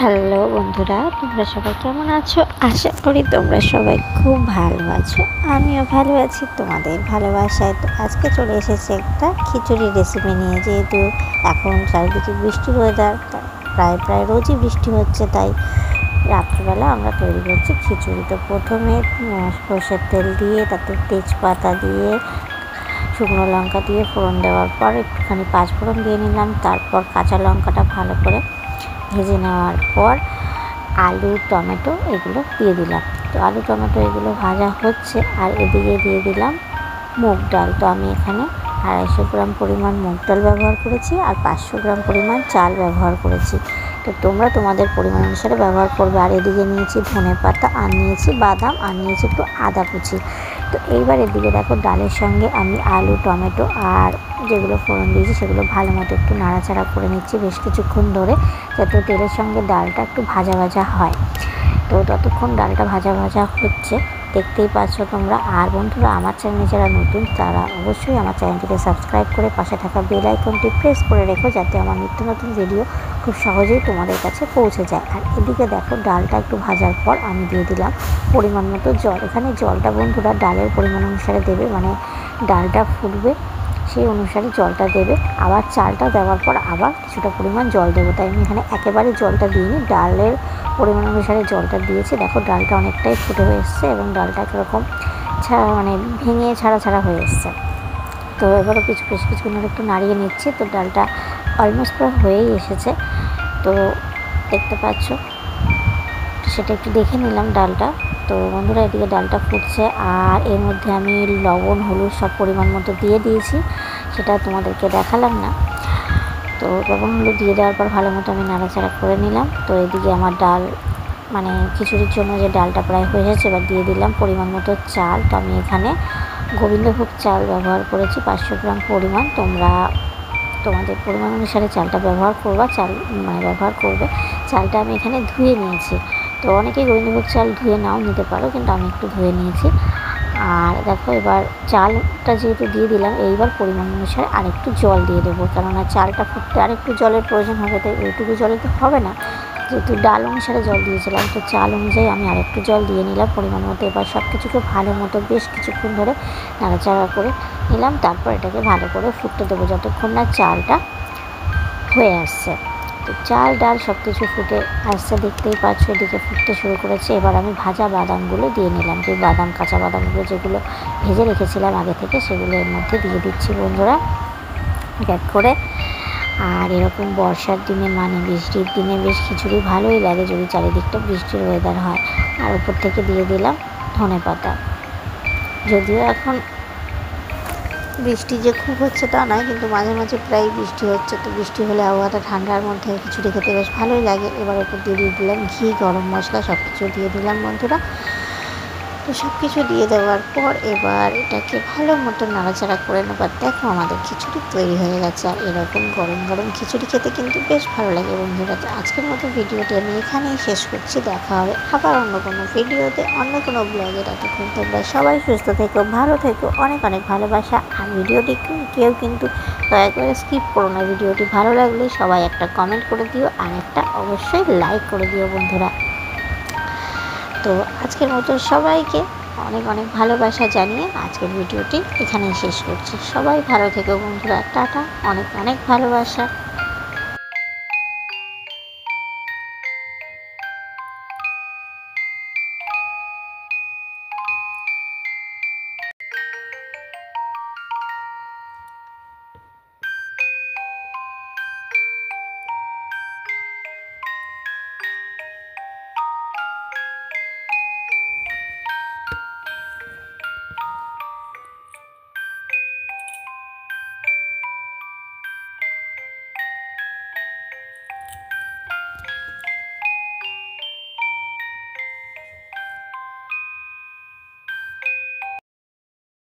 Hello বন্ধুরা, তোমরা সবাই কেমন আছো? আশা করি তোমরা সবাই খুব ভালো আছো। আমিও ভালো আছি তোমাদের ভালোবাসায়। তো আজকে চলে এসেছে একটা খিচুড়ির রেসিপি নিয়ে। যেহেতু এখন চারিদিকে বৃষ্টির ওয়েদার, প্রায় রোজই বৃষ্টি হচ্ছে, তাই রাত্রিবেলা আমরা তৈরি করছি খিচুড়ি। তো প্রথমে সর্ষের তেল দিয়ে, তাতে তেজপাতা দিয়ে, শুকনো লঙ্কা দিয়ে ফোড়ন দেওয়ার পর একটুখানি পাঁচফোড়ন দিয়ে নিলাম। তারপর কাঁচা লঙ্কাটা ভালো করে ভেজে নেওয়ার পর আলু, টমেটো এগুলো দিয়ে দিলাম। তো আলু, টমেটো এগুলো ভাজা হচ্ছে, আর এদিকে দিয়ে দিলাম মুগ ডাল। তো আমি এখানে 250 গ্রাম পরিমাণ মুগ ডাল ব্যবহার করেছি, আর 500 গ্রাম পরিমাণ চাল ব্যবহার করেছি। তো তোমরা তোমাদের পরিমাণ অনুসারে ব্যবহার করবে। আর এদিকে নিয়েছি ধনে পাতা, আর নিয়েছি বাদাম, আর নিয়েছি একটু আদা কুচি। তো এইবার এদিকে দেখো, ডালের সঙ্গে আমি আলু, টমেটো আর যেগুলো ফোড়ন দিয়েছি সেগুলো ভালো মতো একটু নাড়াচাড়া করে নিচ্ছি বেশ কিছুক্ষণ ধরে, যাতে তেলের সঙ্গে ডালটা একটু ভাজা ভাজা হয়। তো ততক্ষণ ডালটা ভাজা ভাজা হচ্ছে, দেখতেই পাচ্ছ তোমরা। আর বন্ধুরা, আমার চ্যানেলে যারা নতুন তারা অবশ্যই আমার চ্যানেলটিকে সাবস্ক্রাইব করে পাশে থাকা বেল আইকনটি প্রেস করে রেখো, যাতে আমার নিত্য নতুন ভিডিও খুব সহজেই তোমাদের কাছে পৌঁছে যায়। আর এদিকে দেখো, ডালটা একটু ভাজার পর আমি দিয়ে দিলাম পরিমাণ মতো জল। এখানে জলটা বন্ধুরা ডালের পরিমাণ অনুসারে দেবে, মানে ডালটা ফুটবে সেই অনুসারে জলটা দেবে। আবার চালটা দেওয়ার পর আবার কিছুটা পরিমাণ জল দেবো। তাই আমি এখানে একেবারে জলটা দিইনি, ডালের পরিমাণ অনুসারে জলটা দিয়েছি। দেখো, ডালটা অনেকটাই ফুটে হয়ে এসছে এবং ডালটা কীরকম মানে ভেঙে ছাড়া ছাড়া হয়ে এসছে। তো এবারও বেশ কিছুক্ষণ একটু নাড়িয়ে নিচ্ছি। তো ডালটা অলমোস্ট প্রায় হয়েই এসেছে, তো দেখতে পাচ্ছ। তো সেটা একটু দেখে নিলাম ডালটা। তো বন্ধুরা, এদিকে ডালটা ফুটছে, আর এর মধ্যে আমি লবণ, হলুদ সব পরিমাণ মতো দিয়ে দিয়েছি, সেটা তোমাদেরকে দেখালাম না। তো লবণ, হলুদ দিয়ে দেওয়ার পর ভালো মতো আমি নাড়াচাড়া করে নিলাম। তো এদিকে আমার ডাল, মানে খিচুড়ির জন্য যে ডালটা প্রায় হয়ে এসেছে, এবার দিয়ে দিলাম পরিমাণ মতো চাল। তো আমি এখানে গোবিন্দভোগ চাল ব্যবহার করেছি 500 গ্রাম পরিমাণ। তোমরা তোমাদের পরিমাণ অনুসারে চালটা ব্যবহার করবে। চালটা আমি এখানে ধুয়ে নিয়েছি। তো অনেকেই গোবিন্দভোগ চাল ধুয়ে নাও নিতে পারো, কিন্তু আমি একটু ধুয়ে নিয়েছি। আর দেখো, এবার চালটা যেহেতু দিয়ে দিলাম, এইবার পরিমাণ অনুসারে আরেকটু জল দিয়ে দেবো, কেননা চালটা ফুটতে আরেকটু জলের প্রয়োজন হবে। তাই এইটুকু জলে তো হবে না, যেহেতু ডাল অনুসারে জল দিয়েছিলাম। তো চাল অনুযায়ী আমি আরেকটু জল দিয়ে নিলাম পরিমাণ মতো। এবার সব কিছুকে ভালো মতো বেশ কিছুক্ষণ ধরে নাড়াচাড়া করে নিলাম। তারপর এটাকে ভালো করে ফুটতে দেবো যতক্ষণ না চালটা হয়ে আসছে। তো চাল, ডাল সব কিছু ফুটে আসছে, দেখতেই পাচ্ছ এদিকে ফুটতে শুরু করেছে। এবার আমি ভাজা বাদামগুলো দিয়ে নিলাম, যে কাঁচা বাদামগুলো যেগুলো ভেজে রেখেছিলাম আগে থেকে, সেগুলো এর মধ্যে দিয়ে দিচ্ছি বন্ধুরা, এক করে। আর এরকম বর্ষার দিনে, মানে বৃষ্টির দিনে বেশ খিচুড়ি ভালোই লাগে যদি চারিদিকটা বৃষ্টির ওয়েদার হয়। আর উপর থেকে দিয়ে দিলাম ধনে পাতা। যদিও এখন বৃষ্টি যে খুব হচ্ছে তা নয়, কিন্তু মাঝে মাঝে প্রায় বৃষ্টি হচ্ছে। তো বৃষ্টি হলে আবহাওয়াটা ঠান্ডার মধ্যে খিচুড়ি খেতে বেশ ভালোই লাগে। এবার উপর দিয়ে দিলাম ঘি, গরম মশলা সব কিছু দিয়ে দিলাম বন্ধুরা। তো সব কিছু দিয়ে দেওয়ার পর এবার এটাকে ভালো মতো নাড়াচাড়া করে নেবার। দেখো, আমাদের খিচুড়ি তৈরি হয়ে গেছে। আর এরকম গরম গরম খিচুড়ি খেতে কিন্তু বেশ ভালো লাগে বন্ধুরা। তো আজকের মতো ভিডিওটি আমি এখানেই শেষ করছি। দেখা হবে আবার অন্য কোনো ভিডিওতে, অন্য কোনো ব্লগে। ততক্ষণ তোমরা সবাই সুস্থ থেকো, ভালো থেকো, অনেক অনেক ভালোবাসা। আর ভিডিওটি কেউ কিন্তু দয়া করে স্কিপ করো না। ভিডিওটি ভালো লাগলে সবাই একটা কমেন্ট করে দিও, আর একটা অবশ্যই লাইক করে দিও বন্ধুরা। তো আজকের মতো সবাইকে অনেক অনেক ভালোবাসা জানিয়ে আজকের ভিডিওটি এখানেই শেষ করছি। সবাই ভালো থেকো বন্ধুরা, টাটা, অনেক অনেক ভালোবাসা।